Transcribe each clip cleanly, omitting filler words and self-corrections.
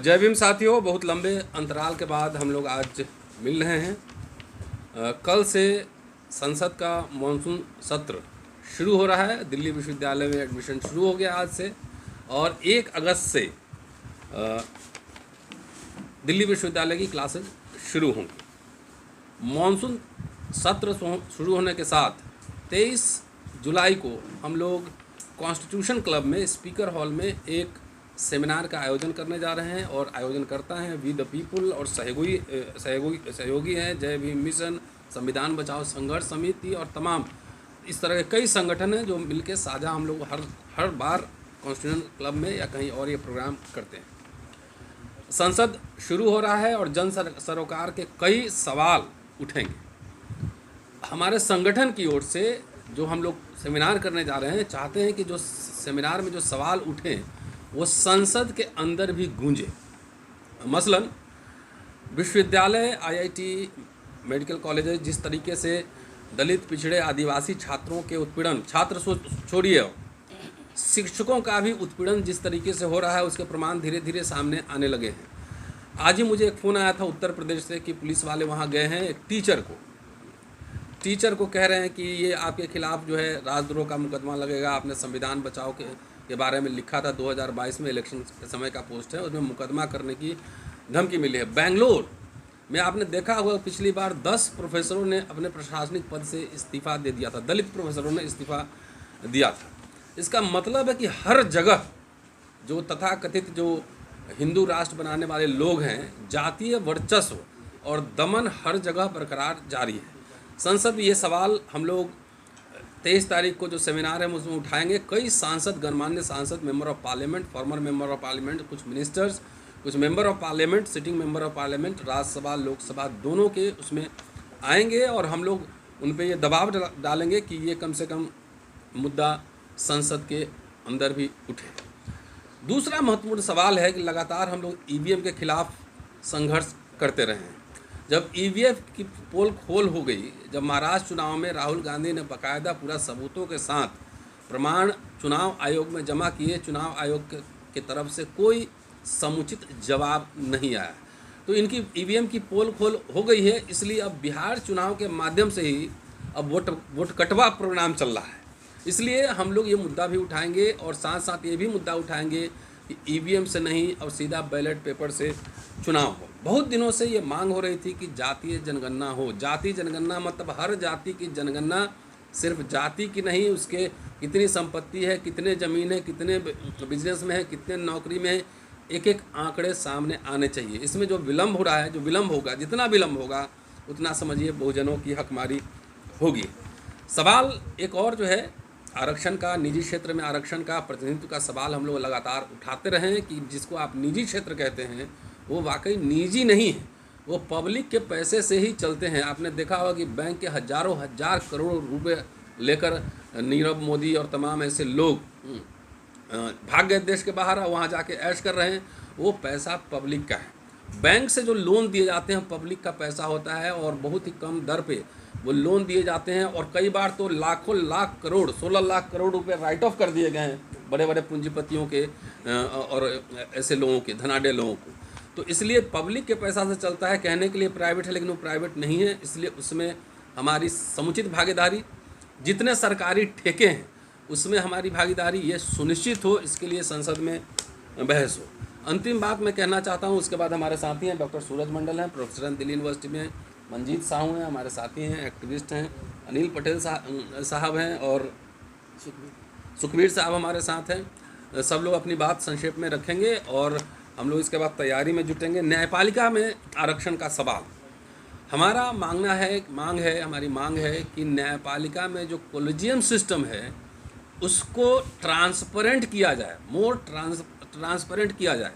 जय भीम साथियों, बहुत लंबे अंतराल के बाद हम लोग आज मिल रहे हैं। कल से संसद का मानसून सत्र शुरू हो रहा है। दिल्ली विश्वविद्यालय में एडमिशन शुरू हो गया आज से, और 1 अगस्त से दिल्ली विश्वविद्यालय की क्लासेस शुरू होंगी। मानसून सत्र शुरू होने के साथ 23 जुलाई को हम लोग कॉन्स्टिट्यूशन क्लब में स्पीकर हॉल में एक सेमिनार का आयोजन करने जा रहे हैं, और आयोजन करता है वी द पीपुल और सहयोगी हैं जय भीम मिशन, संविधान बचाओ संघर्ष समिति और तमाम इस तरह के कई संगठन हैं जो मिलकर साझा हम लोग हर बार कॉन्स्टिट्यूशन क्लब में या कहीं और ये प्रोग्राम करते हैं। संसद शुरू हो रहा है और जन सरोकार के कई सवाल उठेंगे। हमारे संगठन की ओर से जो हम लोग सेमिनार करने जा रहे हैं, चाहते हैं कि जो सेमिनार में जो सवाल उठें वो संसद के अंदर भी गूंजे। मसलन विश्वविद्यालय, आईआईटी, मेडिकल कॉलेजेस जिस तरीके से दलित, पिछड़े, आदिवासी छात्रों के उत्पीड़न, छात्र छोड़िए, शिक्षकों का भी उत्पीड़न जिस तरीके से हो रहा है, उसके प्रमाण धीरे धीरे सामने आने लगे हैं। आज ही मुझे एक फ़ोन आया था उत्तर प्रदेश से कि पुलिस वाले वहाँ गए हैं, एक टीचर को कह रहे हैं कि ये आपके खिलाफ जो है राजद्रोह का मुकदमा लगेगा, आपने संविधान बचाओ के बारे में लिखा था, 2022 में इलेक्शन के समय का पोस्ट है, उसमें मुकदमा करने की धमकी मिली है। बेंगलोर में आपने देखा होगा पिछली बार 10 प्रोफेसरों ने अपने प्रशासनिक पद से इस्तीफा दे दिया था, दलित प्रोफेसरों ने इस्तीफा दिया था। इसका मतलब है कि हर जगह जो तथाकथित जो हिंदू राष्ट्र बनाने वाले लोग हैं, जातीय वर्चस्व और दमन हर जगह बरकरार जारी है। संसद में ये सवाल हम लोग 23 तारीख को जो सेमिनार है उसमें उठाएंगे। कई सांसद, गणमान्य सांसद, member of parliament, farmer member of parliament, कुछ मिनिस्टर्स, कुछ member of parliament, sitting member of parliament, Rajya Sabha Lok Sabha दोनों के उसमें आएंगे, और हम लोग उन पर ये दबाव डालेंगे कि ये कम से कम मुद्दा संसद के अंदर भी उठे। दूसरा महत्वपूर्ण सवाल है कि लगातार हम लोग ईवीएम के खिलाफ संघर्ष करते रहे हैं। जब ईवीएम की पोल खोल हो गई, जब महाराष्ट्र चुनाव में राहुल गांधी ने बाकायदा पूरा सबूतों के साथ प्रमाण चुनाव आयोग में जमा किए, चुनाव आयोग के तरफ से कोई समुचित जवाब नहीं आया, तो इनकी ईवीएम की पोल खोल हो गई है। इसलिए अब बिहार चुनाव के माध्यम से ही अब वोट कटवा प्रोग्राम चल रहा है। इसलिए हम लोग ये मुद्दा भी उठाएंगे, और साथ साथ ये भी मुद्दा उठाएंगे कि ईवीएम से नहीं और सीधा बैलेट पेपर से चुनाव हो। बहुत दिनों से ये मांग हो रही थी कि जातीय जनगणना हो। जातीय जनगणना मतलब हर जाति की जनगणना, सिर्फ जाति की नहीं, उसके कितनी संपत्ति है, कितने ज़मीन है, कितने बिजनेस में है, कितने नौकरी में है, एक एक आंकड़े सामने आने चाहिए। इसमें जो विलम्ब हो रहा है, जो विलम्ब होगा, जितना विलम्ब होगा उतना समझिए बहुजनों की हकमारी होगी। सवाल एक और जो है आरक्षण का, निजी क्षेत्र में आरक्षण का, प्रतिनिधित्व का सवाल हम लोग लगातार उठाते रहे हैं कि जिसको आप निजी क्षेत्र कहते हैं वो वाकई निजी नहीं है, वो पब्लिक के पैसे से ही चलते हैं। आपने देखा होगा कि बैंक के हजारों हजार करोड़ रुपए लेकर नीरव मोदी और तमाम ऐसे लोग भाग गए देश के बाहर, वहाँ जाके ऐश कर रहे हैं। वो पैसा पब्लिक का है। बैंक से जो लोन दिए जाते हैं पब्लिक का पैसा होता है, और बहुत ही कम दर पे वो लोन दिए जाते हैं, और कई बार तो लाखों लाख करोड़, 16 लाख करोड़ रुपए राइट ऑफ कर दिए गए हैं बड़े बड़े पूंजीपतियों के और ऐसे लोगों के, धनाढ़ लोगों को। तो इसलिए पब्लिक के पैसा से चलता है। कहने के लिए प्राइवेट है, लेकिन वो प्राइवेट नहीं है। इसलिए उसमें हमारी समुचित भागीदारी, जितने सरकारी ठेके हैं उसमें हमारी भागीदारी ये सुनिश्चित हो, इसके लिए संसद में बहस हो। अंतिम बात मैं कहना चाहता हूँ, उसके बाद हमारे साथी हैं डॉक्टर सूरज मंडल हैं, प्रोफेसर हैं दिल्ली यूनिवर्सिटी में, मंजीत साहू हैं हमारे साथी हैं, एक्टिविस्ट हैं, अनिल पटेल साहब हैं, और सुखबीर साहब हमारे साथ हैं। सब लोग अपनी बात संक्षेप में रखेंगे और हम लोग इसके बाद तैयारी में जुटेंगे। न्यायपालिका में आरक्षण का सवाल हमारा हमारी मांग है कि न्यायपालिका में जो कोलेजियम सिस्टम है उसको ट्रांसपेरेंट किया जाए, मोर ट्रांसपेरेंट किया जाए।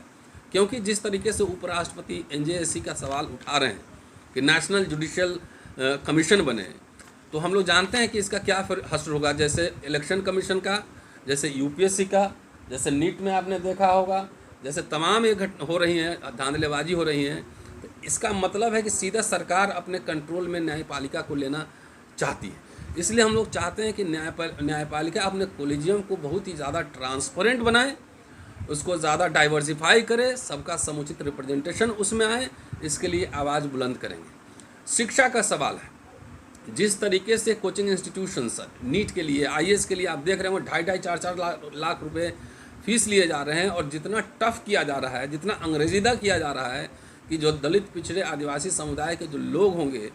क्योंकि जिस तरीके से उपराष्ट्रपति एनजेएससी का सवाल उठा रहे हैं कि नेशनल जुडिशियल कमीशन बने, तो हम लोग जानते हैं कि इसका क्या फिर असर होगा, जैसे इलेक्शन कमीशन का, जैसे यूपीएससी का, जैसे नीट में आपने देखा होगा, जैसे तमाम ये हो रही हैं, धांधलेबाजी हो रही हैं। तो इसका मतलब है कि सीधा सरकार अपने कंट्रोल में न्यायपालिका को लेना चाहती है। इसलिए हम लोग चाहते हैं कि न्यायपालिका अपने कोलेजियम को बहुत ही ज़्यादा ट्रांसपेरेंट बनाए, उसको ज़्यादा डाइवर्सिफाई करें, सबका समुचित रिप्रेजेंटेशन उसमें आए, इसके लिए आवाज़ बुलंद करेंगे। शिक्षा का सवाल है, जिस तरीके से कोचिंग इंस्टीट्यूशंस नीट के लिए, आईएएस के लिए आप देख रहे हो 2.5 4 लाख रुपए फीस लिए जा रहे हैं, और जितना टफ किया जा रहा है, जितना अंग्रेजीदा किया जा रहा है कि जो दलित पिछड़े आदिवासी समुदाय के जो लोग होंगे,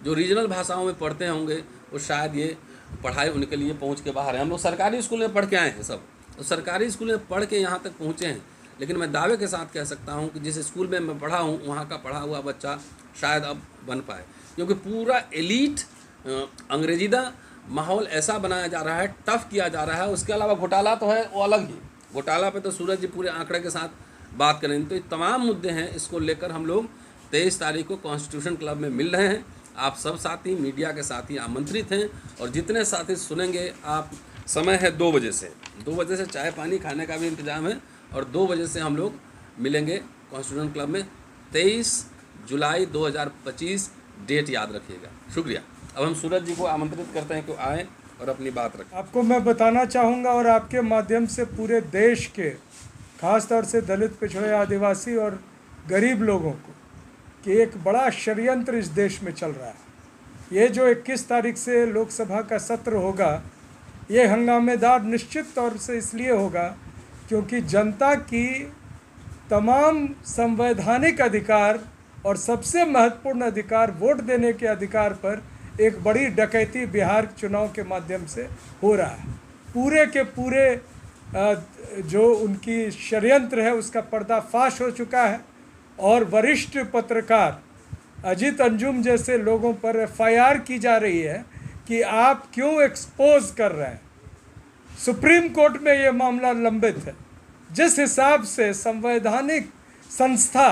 जो रीजनल भाषाओं में पढ़ते होंगे, वो शायद ये पढ़ाई उनके लिए पहुंच के बाहर है। हम लोग सरकारी स्कूल में पढ़ के आए हैं सब, तो सरकारी स्कूल में पढ़ के यहाँ तक पहुँचे हैं, लेकिन मैं दावे के साथ कह सकता हूँ कि जिस स्कूल में मैं पढ़ा हूँ वहाँ का पढ़ा हुआ बच्चा शायद अब बन पाए, क्योंकि पूरा एलीट अंग्रेजीदा माहौल ऐसा बनाया जा रहा है, टफ किया जा रहा है। उसके अलावा घोटाला तो है, वो अलग ही, घोटाला पे तो सूरज जी पूरे आंकड़े के साथ बात करेंगे। तो ये तमाम मुद्दे हैं, इसको लेकर हम लोग 23 तारीख को कॉन्स्टिट्यूशन क्लब में मिल रहे हैं। आप सब साथी, मीडिया के साथी आमंत्रित हैं, और जितने साथी सुनेंगे आप, समय है 2 बजे से, 2 बजे से चाय पानी खाने का भी इंतजाम है, और 2 बजे से हम लोग मिलेंगे कॉन्स्टिट्यूशन क्लब में। 23 जुलाई 2025 डेट याद रखिएगा। शुक्रिया। अब हम सूरज जी को आमंत्रित करते हैं कि आएँ और अपनी बात रखें। आपको मैं बताना चाहूँगा, और आपके माध्यम से पूरे देश के, खास तौर से दलित, पिछड़े, आदिवासी और गरीब लोगों को, कि एक बड़ा षड्यंत्र इस देश में चल रहा है। ये जो 21 तारीख से लोकसभा का सत्र होगा, ये हंगामेदार निश्चित तौर से इसलिए होगा क्योंकि जनता की तमाम संवैधानिक अधिकार और सबसे महत्वपूर्ण अधिकार, वोट देने के अधिकार पर एक बड़ी डकैती बिहार चुनाव के माध्यम से हो रहा है। पूरे के पूरे जो उनकी षड्यंत्र है उसका पर्दाफाश हो चुका है, और वरिष्ठ पत्रकार अजीत अंजुम जैसे लोगों पर एफआईआर की जा रही है कि आप क्यों एक्सपोज कर रहे हैं। सुप्रीम कोर्ट में ये मामला लंबित है। जिस हिसाब से संवैधानिक संस्था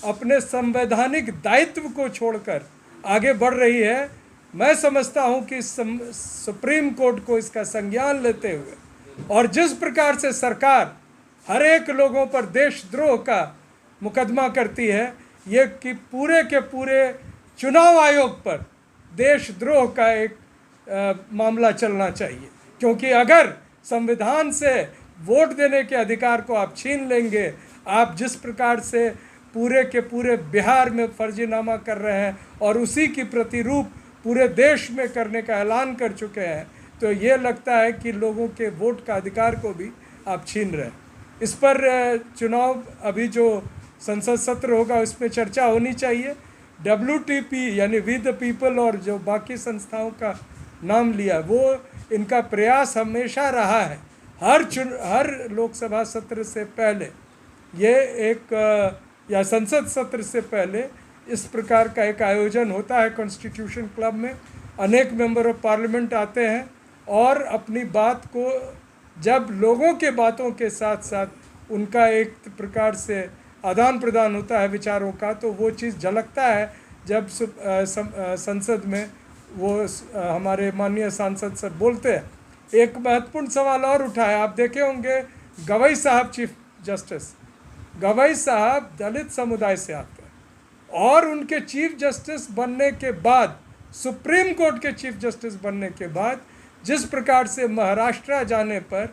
अपने संवैधानिक दायित्व को छोड़कर आगे बढ़ रही है, मैं समझता हूं कि सुप्रीम कोर्ट को इसका संज्ञान लेते हुए, और जिस प्रकार से सरकार हर एक लोगों पर देशद्रोह का मुकदमा करती है, ये कि पूरे के पूरे चुनाव आयोग पर देशद्रोह का एक मामला चलना चाहिए। क्योंकि अगर संविधान से वोट देने के अधिकार को आप छीन लेंगे, आप जिस प्रकार से पूरे के पूरे बिहार में फर्जीनामा कर रहे हैं और उसी की प्रतिरूप पूरे देश में करने का ऐलान कर चुके हैं, तो ये लगता है कि लोगों के वोट का अधिकार को भी आप छीन रहे हैं। इस पर चुनाव, अभी जो संसद सत्र होगा उसमें चर्चा होनी चाहिए। WTP यानी वी द पीपल और जो बाकी संस्थाओं का नाम लिया, वो इनका प्रयास हमेशा रहा है, हर लोकसभा सत्र से पहले ये एक या संसद सत्र से पहले इस प्रकार का एक आयोजन होता है कॉन्स्टिट्यूशन क्लब में। अनेक मेंबर ऑफ पार्लियामेंट आते हैं और अपनी बात को, जब लोगों के बातों के साथ साथ उनका एक प्रकार से आदान प्रदान होता है विचारों का, तो वो चीज़ झलकता है जब संसद में वो हमारे माननीय सांसद सर बोलते हैं। एक महत्वपूर्ण सवाल और उठाया, आप देखे होंगे गवई साहब चीफ जस्टिस, गवई साहब दलित समुदाय से आते हैं, और उनके चीफ जस्टिस बनने के बाद, सुप्रीम कोर्ट के चीफ जस्टिस बनने के बाद, जिस प्रकार से महाराष्ट्र जाने पर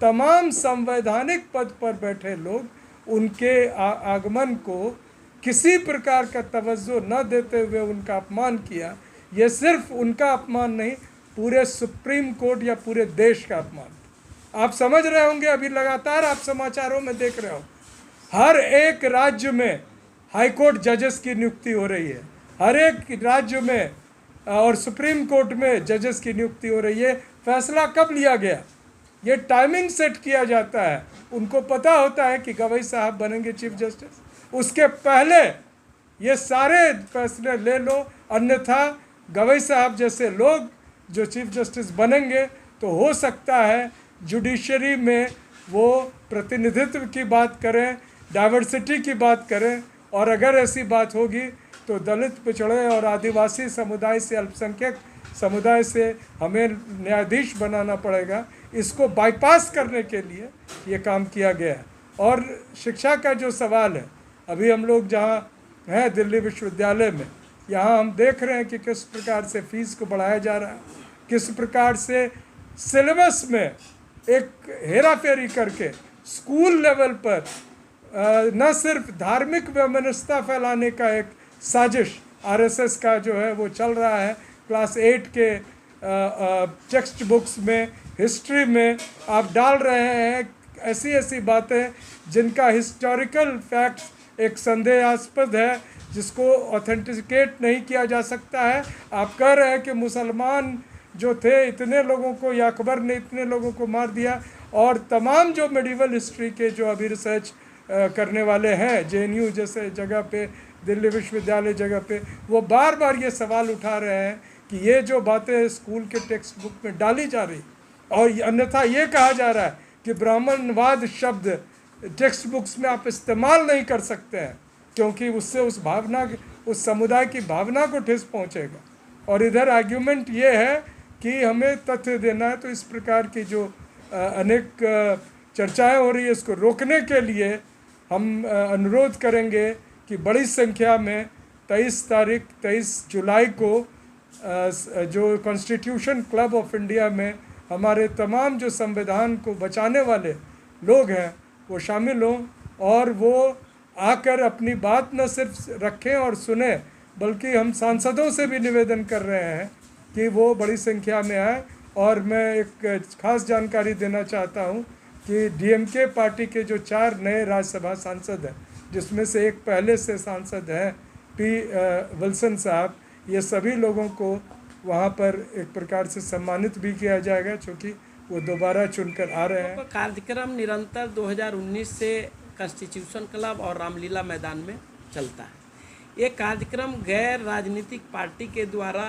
तमाम संवैधानिक पद पर बैठे लोग उनके आगमन को किसी प्रकार का तवज्जो न देते हुए उनका अपमान किया, ये सिर्फ उनका अपमान नहीं, पूरे सुप्रीम कोर्ट या पूरे देश का अपमान। आप समझ रहे होंगे, अभी लगातार आप समाचारों में देख रहे हो, हर एक राज्य में हाई कोर्ट जजेस की नियुक्ति हो रही है, हर एक राज्य में और सुप्रीम कोर्ट में जजेस की नियुक्ति हो रही है। फैसला कब लिया गया, ये टाइमिंग सेट किया जाता है। उनको पता होता है कि गवई साहब बनेंगे चीफ जस्टिस, उसके पहले ये सारे फैसले ले लो, अन्यथा गवई साहब जैसे लोग जो चीफ जस्टिस बनेंगे तो हो सकता है जुडिशरी में वो प्रतिनिधित्व की बात करें, डाइवर्सिटी की बात करें, और अगर ऐसी बात होगी तो दलित, पिछड़े और आदिवासी समुदाय से, अल्पसंख्यक समुदाय से हमें न्यायाधीश बनाना पड़ेगा। इसको बाईपास करने के लिए ये काम किया गया है। और शिक्षा का जो सवाल है, अभी हम लोग जहाँ हैं दिल्ली विश्वविद्यालय में, यहाँ हम देख रहे हैं कि किस प्रकार से फीस को बढ़ाया जा रहा है, किस प्रकार से सिलेबस में एक हेरा फेरी करके स्कूल लेवल पर न सिर्फ धार्मिक वैमनस्यता फैलाने का एक साजिश आरएसएस का जो है वो चल रहा है। क्लास 8 के टेक्स्ट बुक्स में, हिस्ट्री में आप डाल रहे हैं ऐसी ऐसी बातें जिनका हिस्टोरिकल फैक्ट्स एक संदेहास्पद है, जिसको ऑथेंटिकेट नहीं किया जा सकता है। आप कह रहे हैं कि मुसलमान जो थे इतने लोगों को, या अकबर ने इतने लोगों को मार दिया, और तमाम जो मेडिवल हिस्ट्री के जो अभी रिसर्च करने वाले हैं जेएनयू जैसे जगह पे, दिल्ली विश्वविद्यालय जगह पे, वो बार बार ये सवाल उठा रहे हैं कि ये जो बातें स्कूल के टेक्स्ट बुक में डाली जा रही, और अन्यथा ये कहा जा रहा है कि ब्राह्मणवाद शब्द टेक्स्ट बुक्स में आप इस्तेमाल नहीं कर सकते हैं क्योंकि उससे उस भावना, उस समुदाय की भावना को ठेस पहुंचेगा। और इधर आर्ग्यूमेंट ये है कि हमें तथ्य देना है। तो इस प्रकार की जो अनेक चर्चाएं हो रही है, इसको रोकने के लिए हम अनुरोध करेंगे कि बड़ी संख्या में 23 जुलाई को जो कॉन्स्टिट्यूशन क्लब ऑफ इंडिया में हमारे तमाम जो संविधान को बचाने वाले लोग हैं वो शामिल हों, और वो आकर अपनी बात न सिर्फ रखें और सुने, बल्कि हम सांसदों से भी निवेदन कर रहे हैं कि वो बड़ी संख्या में आए। और मैं एक खास जानकारी देना चाहता हूं कि डीएमके पार्टी के जो 4 नए राज्यसभा सांसद हैं, जिसमें से एक पहले से सांसद हैं पी विल्सन साहब, ये सभी लोगों को वहाँ पर एक प्रकार से सम्मानित भी किया जाएगा क्योंकि वो दोबारा चुनकर आ रहे हैं। कार्यक्रम निरंतर 2019 से कॉन्स्टिट्यूशन क्लब और रामलीला मैदान में चलता है। ये कार्यक्रम गैर राजनीतिक पार्टी के द्वारा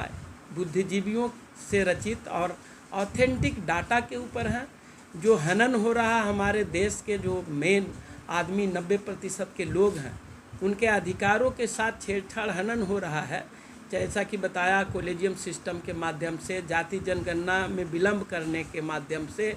बुद्धिजीवियों से रचित और ऑथेंटिक डाटा के ऊपर है। जो हनन हो रहा है हमारे देश के जो मेन आदमी 90% के लोग हैं, उनके अधिकारों के साथ छेड़छाड़ हनन हो रहा है। जैसा कि बताया, कॉलेजियम सिस्टम के माध्यम से, जाति जनगणना में विलंब करने के माध्यम से,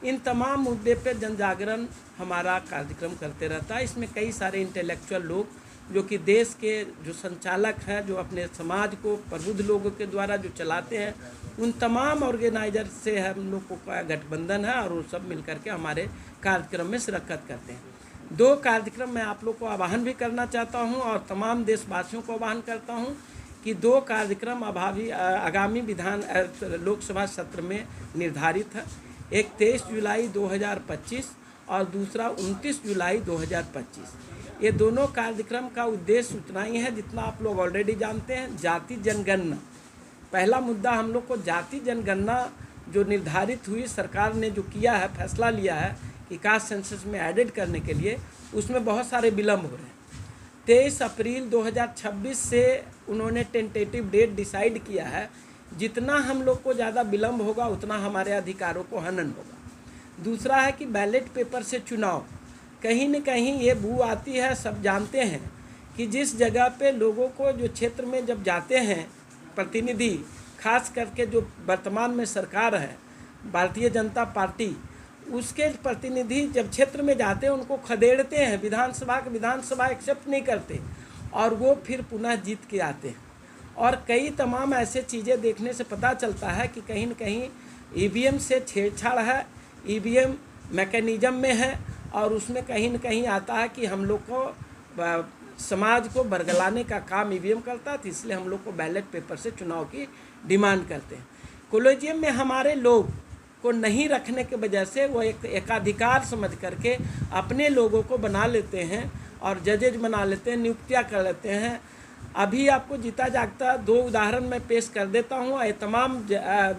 इन तमाम मुद्दे पे जन जागरण हमारा कार्यक्रम करते रहता है। इसमें कई सारे इंटेलेक्चुअल लोग जो कि देश के जो संचालक हैं, जो अपने समाज को प्रबुद्ध लोगों के द्वारा जो चलाते हैं, उन तमाम ऑर्गेनाइजर से हम लोग का गठबंधन है और वो सब मिलकर के हमारे कार्यक्रम में शिरकत करते हैं। 2 कार्यक्रम मैं आप लोग को आह्वान भी करना चाहता हूं और तमाम देशवासियों को आह्वान करता हूं कि 2 कार्यक्रम आगामी लोकसभा सत्र में निर्धारित है। एक 23 जुलाई 2025 और दूसरा 29 जुलाई 2025। ये दोनों कार्यक्रम का उद्देश्य उतना ही है जितना आप लोग ऑलरेडी जानते हैं, जाति जनगणना। पहला मुद्दा हम लोग को जाति जनगणना जो निर्धारित हुई, सरकार ने जो किया है, फैसला लिया है कि कास्ट सेंसस में एडेड करने के लिए, उसमें बहुत सारे विलम्ब हो रहे हैं। 23 अप्रैल 2026 से उन्होंने टेंटेटिव डेट डिसाइड किया है। जितना हम लोग को ज़्यादा विलम्ब होगा उतना हमारे अधिकारों को हनन होगा। दूसरा है कि बैलेट पेपर से चुनाव, कहीं न कहीं ये बू आती है। सब जानते हैं कि जिस जगह पे लोगों को जो क्षेत्र में जब जाते हैं प्रतिनिधि, खास करके जो वर्तमान में सरकार है भारतीय जनता पार्टी, उसके प्रतिनिधि जब क्षेत्र में जाते हैं उनको खदेड़ते हैं, विधानसभा एक्सेप्ट नहीं करते और वो फिर पुनः जीत के आते हैं। और कई तमाम ऐसे चीज़ें देखने से पता चलता है कि कहीं न कहीं ईवीएम से छेड़छाड़ है, ईवीएम मैकेनिज़्म में है, और उसमें कहीं न कहीं आता है कि हम लोग को समाज को बरगलाने का काम ईवीएम करता है। तो इसलिए हम लोग को बैलेट पेपर से चुनाव की डिमांड करते हैं। कॉलेजियम में हमारे लोग को नहीं रखने की वजह से वो एक एकाधिकार समझ करके अपने लोगों को बना लेते हैं और जजेज बना लेते हैं, नियुक्तियाँ कर लेते हैं। अभी आपको जीता जागता 2 उदाहरण मैं पेश कर देता हूँ। ये तमाम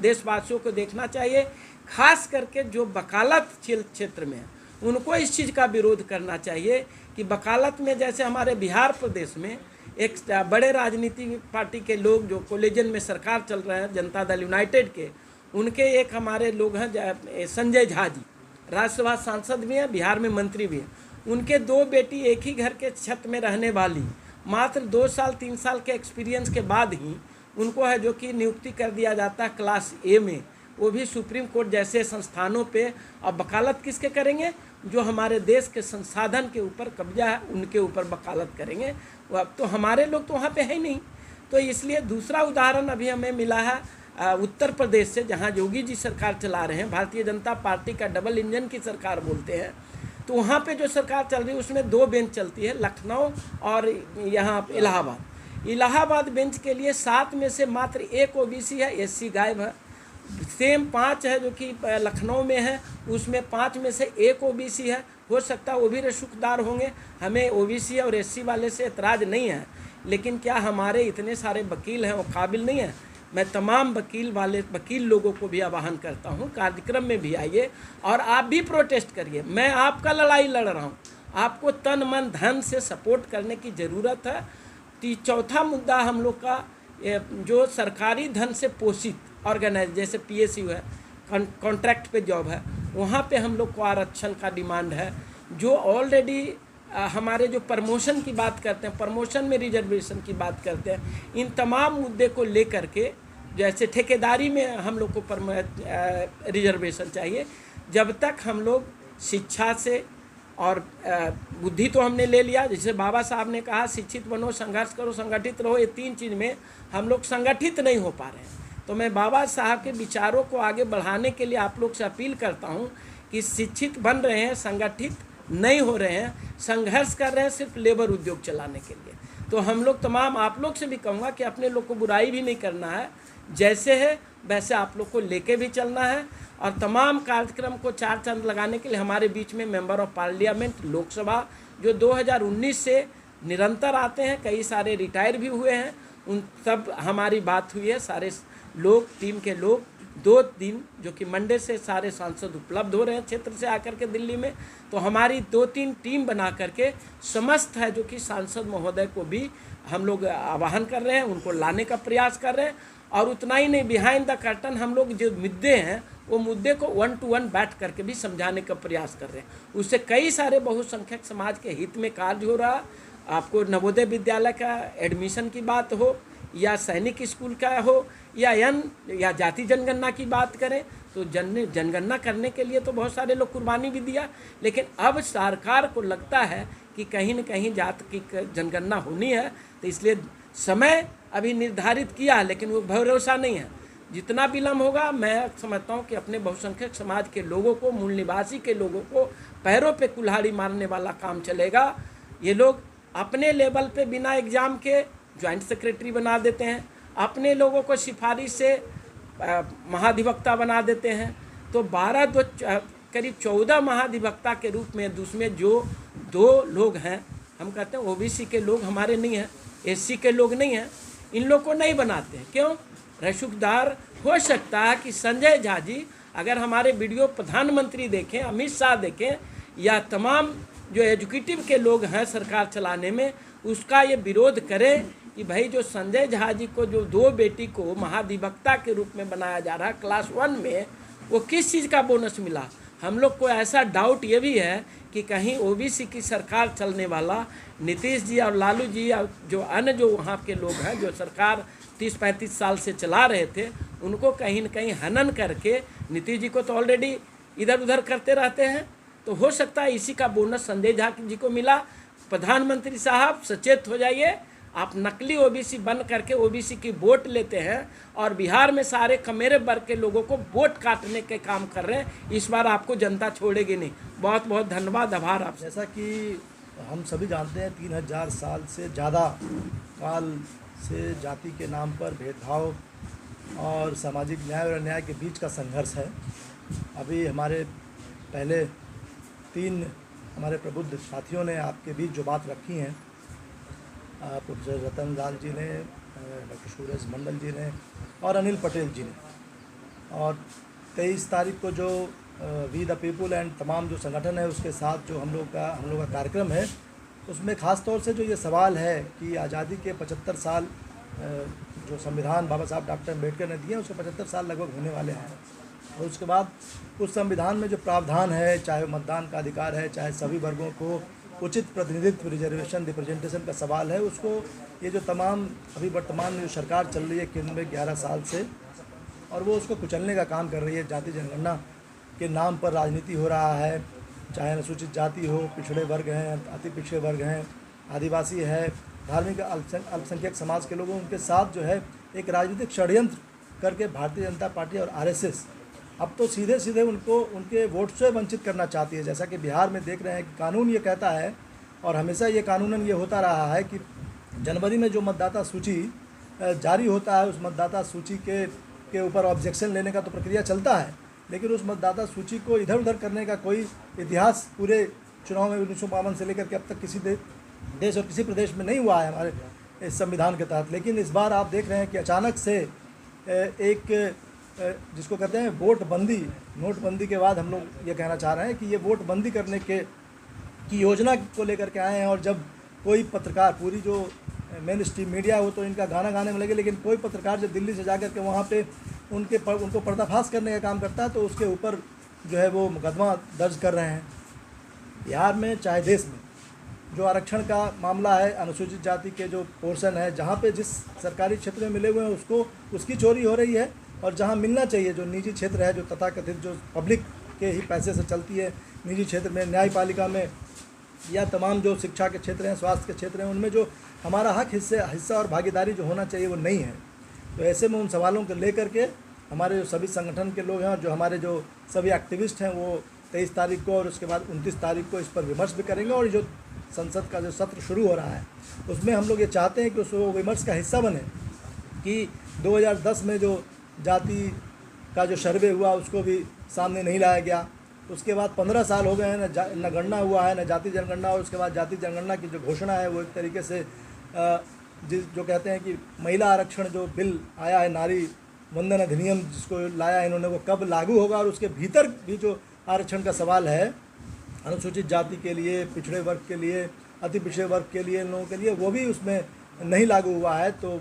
देशवासियों को देखना चाहिए, खास करके जो वकालत क्षेत्र में है उनको इस चीज़ का विरोध करना चाहिए कि वकालत में, जैसे हमारे बिहार प्रदेश में एक बड़े राजनीतिक पार्टी के लोग जो कॉलेजियम में सरकार चल रहे हैं, जनता दल यूनाइटेड के, उनके एक हमारे लोग हैं संजय झा जी, राज्यसभा सांसद भी हैं, बिहार में मंत्री भी हैं। उनके 2 बेटी एक ही घर के छत में रहने वाली, मात्र 2 साल 3 साल के एक्सपीरियंस के बाद ही उनको है जो कि नियुक्ति कर दिया जाता है क्लास ए में, वो भी सुप्रीम कोर्ट जैसे संस्थानों पे। अब वकालत किसके करेंगे? जो हमारे देश के संसाधन के ऊपर कब्जा है उनके ऊपर वकालत करेंगे। वो अब तो हमारे लोग तो वहाँ पे है ही नहीं। तो इसलिए दूसरा उदाहरण अभी हमें मिला है उत्तर प्रदेश से, जहाँ योगी जी सरकार चला रहे हैं, भारतीय जनता पार्टी का डबल इंजन की सरकार बोलते हैं। तो वहाँ पे जो सरकार चल रही है उसमें 2 बेंच चलती है, लखनऊ और यहाँ इलाहाबाद। इलाहाबाद बेंच के लिए 7 में से मात्र 1 ओबीसी है, एससी गायब है। सेम 5 है जो कि लखनऊ में है, उसमें 5 में से 1 ओबीसी है। हो सकता है वो भी रसूखदार होंगे, हमें ओबीसी और एससी वाले से एतराज़ नहीं है, लेकिन क्या हमारे इतने सारे वकील हैं वो काबिल नहीं है? मैं तमाम वकील लोगों को भी आह्वान करता हूं, कार्यक्रम में भी आइए और आप भी प्रोटेस्ट करिए। मैं आपका लड़ाई लड़ रहा हूं, आपको तन मन धन से सपोर्ट करने की ज़रूरत है। चौथा मुद्दा हम लोग का जो सरकारी धन से पोषित ऑर्गेनाइज जैसे पीएसयू है, कॉन्ट्रैक्ट पे जॉब है, वहाँ पे हम लोग को आरक्षण का डिमांड है। जो ऑलरेडी हमारे जो प्रमोशन की बात करते हैं, प्रमोशन में रिजर्वेशन की बात करते हैं, इन तमाम मुद्दे को लेकर के, जैसे ठेकेदारी में हम लोग को रिजर्वेशन चाहिए। जब तक हम लोग शिक्षा से और बुद्धि तो हमने ले लिया, जैसे बाबा साहब ने कहा शिक्षित बनो, संघर्ष करो, संगठित रहो, ये 3 चीज़ में हम लोग संगठित नहीं हो पा रहे हैं। तो मैं बाबा साहब के विचारों को आगे बढ़ाने के लिए आप लोग से अपील करता हूँ कि शिक्षित बन रहे हैं, संगठित नहीं हो रहे हैं, संघर्ष कर रहे हैं सिर्फ लेबर उद्योग चलाने के लिए। तो हम लोग तमाम आप लोग से भी कहूँगा कि अपने लोग को बुराई भी नहीं करना है, जैसे है वैसे आप लोग को लेके भी चलना है। और तमाम कार्यक्रम को 4 चांद लगाने के लिए हमारे बीच में मेंबर ऑफ पार्लियामेंट लोकसभा जो 2019 से निरंतर आते हैं, कई सारे रिटायर भी हुए हैं, उन सब हमारी बात हुई है। सारे लोग, टीम के लोग 2 दिन जो कि मंडे से सारे सांसद उपलब्ध हो रहे हैं क्षेत्र से आकर के दिल्ली में, तो हमारी 2-3 टीम बना करके समस्त है जो कि सांसद महोदय को भी हम लोग आह्वान कर रहे हैं, उनको लाने का प्रयास कर रहे हैं। और उतना ही नहीं, बिहाइंड द कर्टन हम लोग जो मुद्दे हैं वो मुद्दे को 1 to 1 बैठ करके भी समझाने का प्रयास कर रहे हैं। उससे कई सारे बहुसंख्यक समाज के हित में कार्य हो रहा। आपको नवोदय विद्यालय का एडमिशन की बात हो या सैनिक स्कूल का हो या जाति जनगणना की बात करें, तो जनगणना करने के लिए तो बहुत सारे लोग कुर्बानी भी दिया, लेकिन अब सरकार को लगता है कि कहीं न कहीं जात की जनगणना होनी है, तो इसलिए समय अभी निर्धारित किया है, लेकिन वो भरोसा नहीं है। जितना विलम्ब होगा, मैं समझता हूँ कि अपने बहुसंख्यक समाज के लोगों को, मूल निवासी के लोगों को पैरों पे कुल्हाड़ी मारने वाला काम चलेगा। ये लोग अपने लेवल पे बिना एग्ज़ाम के ज्वाइंट सेक्रेटरी बना देते हैं, अपने लोगों को सिफारिश से महाधिवक्ता बना देते हैं। तो करीब 14 महाधिवक्ता के रूप में उसमें जो 2 लोग हैं, हम कहते हैं ओबीसी के लोग हमारे नहीं हैं, एससी के लोग नहीं हैं, इन लोग को नहीं बनाते हैं। क्यों? रसूखदार हो सकता है कि संजय झा जी अगर हमारे वीडियो प्रधानमंत्री देखें, अमित शाह देखें या तमाम जो एजुकेटिव के लोग हैं सरकार चलाने में, उसका ये विरोध करें कि भाई जो संजय झा जी को जो 2 बेटी को महाधिवक्ता के रूप में बनाया जा रहा है क्लास 1 में, वो किस चीज़ का बोनस मिला। हम लोग को ऐसा डाउट ये भी है कि कहीं ओबीसी की सरकार चलने वाला नीतीश जी और लालू जी और जो अन्य जो वहाँ के लोग हैं जो सरकार 30-35 साल से चला रहे थे, उनको कहीं न कहीं हनन करके, नीतीश जी को तो ऑलरेडी इधर उधर करते रहते हैं, तो हो सकता है इसी का बोनस संजय झा जी को मिला। प्रधानमंत्री साहब सचेत हो जाइए, आप नकली ओबीसी बन करके ओबीसी की वोट लेते हैं और बिहार में सारे कमेरे वर्ग के लोगों को वोट काटने के काम कर रहे हैं। इस बार आपको जनता छोड़ेगी नहीं। बहुत बहुत धन्यवाद, आभार आप। जैसा कि हम सभी जानते हैं 3000 साल से ज़्यादा काल से जाति के नाम पर भेदभाव और सामाजिक न्याय और अन्याय के बीच का संघर्ष है। अभी हमारे पहले 3 हमारे प्रबुद्ध साथियों ने आपके बीच जो बात रखी हैं, प्रोफेसर रतन लाल जी ने, डॉक्टर सूरज मंडल जी ने और अनिल पटेल जी ने, और 23 तारीख को जो वी द पीपुल एंड तमाम जो संगठन है उसके साथ जो हम लोग का कार्यक्रम है, उसमें ख़ास तौर से जो ये सवाल है कि आज़ादी के 75 साल जो संविधान बाबा साहब डॉक्टर अम्बेडकर ने दिए, उसके 75 साल लगभग होने वाले हैं। और उसके बाद उस संविधान में जो प्रावधान है, चाहे मतदान का अधिकार है, चाहे सभी वर्गों को उचित प्रतिनिधित्व, रिजर्वेशन, रिप्रेजेंटेशन का सवाल है, उसको ये जो तमाम अभी वर्तमान में जो सरकार चल रही है केंद्र में 11 साल से, और वो उसको कुचलने का काम कर रही है। जाति जनगणना के नाम पर राजनीति हो रहा है, चाहे अनुसूचित जाति हो, पिछड़े वर्ग हैं, अति पिछड़े वर्ग हैं, आदिवासी है, धार्मिक अल्पसंख्यक समाज के लोगों उनके साथ जो है एक राजनीतिक षड्यंत्र करके भारतीय जनता पार्टी और आरएसएस अब तो सीधे सीधे उनको उनके वोट से वंचित करना चाहती है। जैसा कि बिहार में देख रहे हैं कि कानून ये कहता है, और हमेशा ये कानूनन ये होता रहा है कि जनवरी में जो मतदाता सूची जारी होता है, उस मतदाता सूची के ऊपर ऑब्जेक्शन लेने का तो प्रक्रिया चलता है, लेकिन उस मतदाता सूची को इधर उधर करने का कोई इतिहास पूरे चुनाव में 1952 से लेकर के अब तक किसी देश और किसी प्रदेश में नहीं हुआ है हमारे इस संविधान के तहत। लेकिन इस बार आप देख रहे हैं कि अचानक से एक जिसको कहते हैं वोट बंदी, नोटबंदी के बाद हम लोग ये कहना चाह रहे हैं कि ये वोट बंदी करने की योजना को लेकर के आए हैं। और जब कोई पत्रकार, पूरी जो मेन स्ट्रीम मीडिया हो तो इनका गाना गाने में लगे, लेकिन कोई पत्रकार जब दिल्ली से जाकर के वहाँ पे उनको पर्दाफाश करने का काम करता है तो उसके ऊपर जो है वो मुकदमा दर्ज कर रहे हैं। बिहार में चाहे देश में जो आरक्षण का मामला है, अनुसूचित जाति के जो पोर्शन है, जहाँ पे जिस सरकारी क्षेत्र में मिले हुए हैं उसकी चोरी हो रही है, और जहाँ मिलना चाहिए जो निजी क्षेत्र है, जो तथाकथित जो पब्लिक के ही पैसे से चलती है, निजी क्षेत्र में, न्यायपालिका में, या तमाम जो शिक्षा के क्षेत्र हैं, स्वास्थ्य के क्षेत्र हैं, उनमें जो हमारा हक हिस्सा और भागीदारी जो होना चाहिए वो नहीं है। तो ऐसे में उन सवालों को लेकर के हमारे जो सभी संगठन के लोग हैं और जो हमारे जो सभी एक्टिविस्ट हैं वो 23 तारीख को और उसके बाद 29 तारीख को इस पर विमर्श भी करेंगे। और जो संसद का जो सत्र शुरू हो रहा है उसमें हम लोग ये चाहते हैं कि उस विमर्श का हिस्सा बने कि 2010 में जो जाति का जो सर्वे हुआ उसको भी सामने नहीं लाया गया। उसके बाद 15 साल हो गए हैं, न गणना हुआ है, न जाति जनगणना, और उसके बाद जाति जनगणना की जो घोषणा है वो एक तरीके से जो कहते हैं कि महिला आरक्षण जो बिल आया है, नारी वंदन अधिनियम जिसको लाया है इन्होंने, वो कब लागू होगा, और उसके भीतर भी जो आरक्षण का सवाल है अनुसूचित जाति के लिए, पिछड़े वर्ग के लिए, अति पिछड़े वर्ग के लिए, इन लोगों के लिए, वो भी उसमें नहीं लागू हुआ है। तो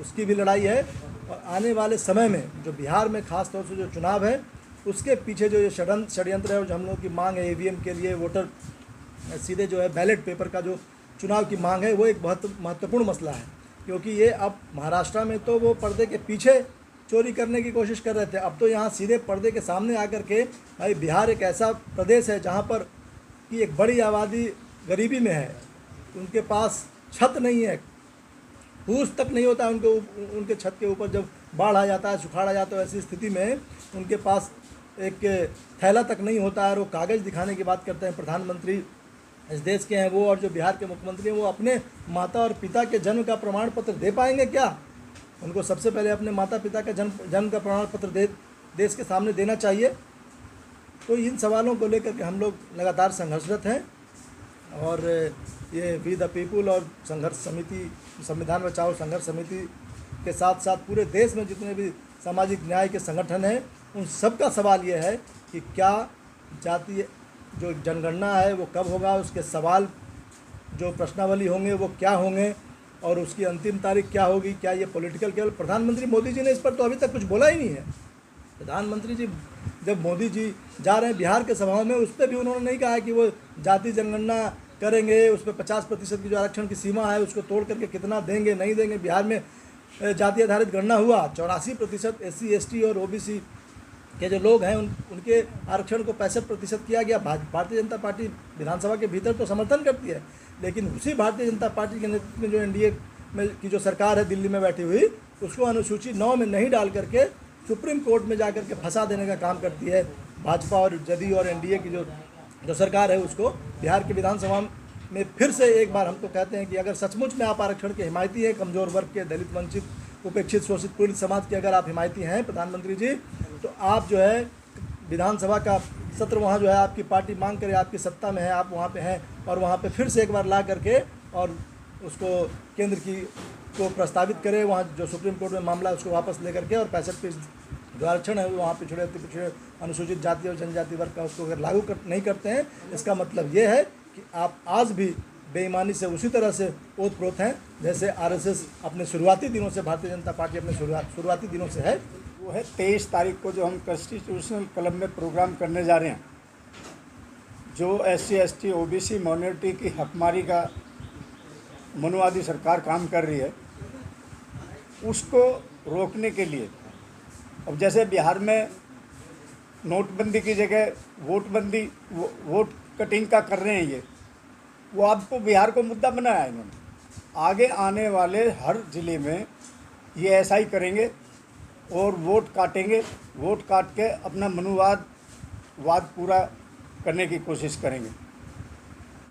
उसकी भी लड़ाई है। और आने वाले समय में जो बिहार में ख़ास तौर से जो चुनाव है उसके पीछे जो ये षड्यंत्र है और जो हम लोगों की मांग है ईवीएम के लिए, वोटर सीधे जो है बैलेट पेपर का जो चुनाव की मांग है, वो एक बहुत महत्वपूर्ण मसला है। क्योंकि ये अब महाराष्ट्र में तो वो पर्दे के पीछे चोरी करने की कोशिश कर रहे थे, अब तो यहाँ सीधे पर्दे के सामने आकर के भाई बिहार एक ऐसा प्रदेश है जहाँ पर कि एक बड़ी आबादी गरीबी में है, उनके पास छत नहीं है, फूस तक नहीं होता है उनके छत के ऊपर, जब बाढ़ आ जाता है, सुखाड़ आ जाता है, ऐसी स्थिति में उनके पास एक थैला तक नहीं होता है। और वो कागज़ दिखाने की बात करते हैं, प्रधानमंत्री इस देश के हैं वो, और जो बिहार के मुख्यमंत्री हैं वो अपने माता और पिता के जन्म का प्रमाण पत्र दे पाएंगे क्या? उनको सबसे पहले अपने माता पिता का जन्म का प्रमाण पत्र देश के सामने देना चाहिए। तो इन सवालों को लेकर के हम लोग लगातार संघर्षरत हैं। और ये वी द पीपुल और संघर्ष समिति, संविधान बचाओ संघर्ष समिति के साथ साथ पूरे देश में जितने भी सामाजिक न्याय के संगठन हैं उन सब का सवाल ये है कि क्या जातीय जो जनगणना है वो कब होगा, उसके सवाल जो प्रश्नावली होंगे वो क्या होंगे, और उसकी अंतिम तारीख क्या होगी। क्या ये पॉलिटिकल, केवल प्रधानमंत्री मोदी जी ने इस पर तो अभी तक कुछ बोला ही नहीं है। प्रधानमंत्री जी जब मोदी जी जा रहे हैं बिहार के सभाओं में, उस पर भी उन्होंने नहीं कहा कि वो जाति जनगणना करेंगे, उस पर 50% की जो आरक्षण की सीमा है उसको तोड़ करके कितना देंगे नहीं देंगे। बिहार में जाति आधारित गणना हुआ, 84% SC ST और OBC के जो लोग हैं उनके आरक्षण को 65% किया गया। भारतीय जनता पार्टी विधानसभा के भीतर तो समर्थन करती है, लेकिन उसी भारतीय जनता पार्टी के नेतृत्व में जो NDA में की जो सरकार है दिल्ली में बैठी हुई, उसको अनुसूची 9 में नहीं डाल करके सुप्रीम कोर्ट में जाकर के फंसा देने का काम करती है। भाजपा और जदयू और NDA की जो सरकार है उसको बिहार की विधानसभा में फिर से एक बार हम तो कहते हैं कि अगर सचमुच में आप आरक्षण के हिमायती हैं, कमज़ोर वर्ग के, दलित, वंचित, उपेक्षित, शोषित, पीड़ित समाज के अगर आप हिमायती हैं प्रधानमंत्री जी, तो आप जो है विधानसभा का सत्र वहाँ जो है आपकी पार्टी मांग करे, आपकी सत्ता में है, आप वहाँ पे हैं, और वहाँ पे फिर से एक बार ला करके और उसको केंद्र को प्रस्तावित करे, वहाँ जो सुप्रीम कोर्ट में मामला है उसको वापस लेकर के, और 65% जो आरक्षण है वहाँ पिछड़े अनुसूचित जाति और जनजाति वर्ग का उसको अगर लागू नहीं करते हैं, इसका मतलब ये है कि आप आज भी बेईमानी से उसी तरह से ओतप्रोत हैं जैसे RSS अपने शुरुआती दिनों से, भारतीय जनता पार्टी अपने शुरुआती दिनों से है। वो है 23 तारीख को जो हम कॉन्स्टिट्यूशनल क्लब में प्रोग्राम करने जा रहे हैं, जो SC ST OBC माइनॉरिटी की हकमारी का मनुवादी सरकार काम कर रही है, उसको रोकने के लिए अब जैसे बिहार में नोटबंदी की जगह वोट कटिंग का कर रहे हैं, ये वो आपको बिहार को मुद्दा बनाया इन्होंने। आगे आने वाले हर ज़िले में ये ऐसा ही करेंगे, और वोट काटेंगे, वोट काट के अपना वाद पूरा करने की कोशिश करेंगे।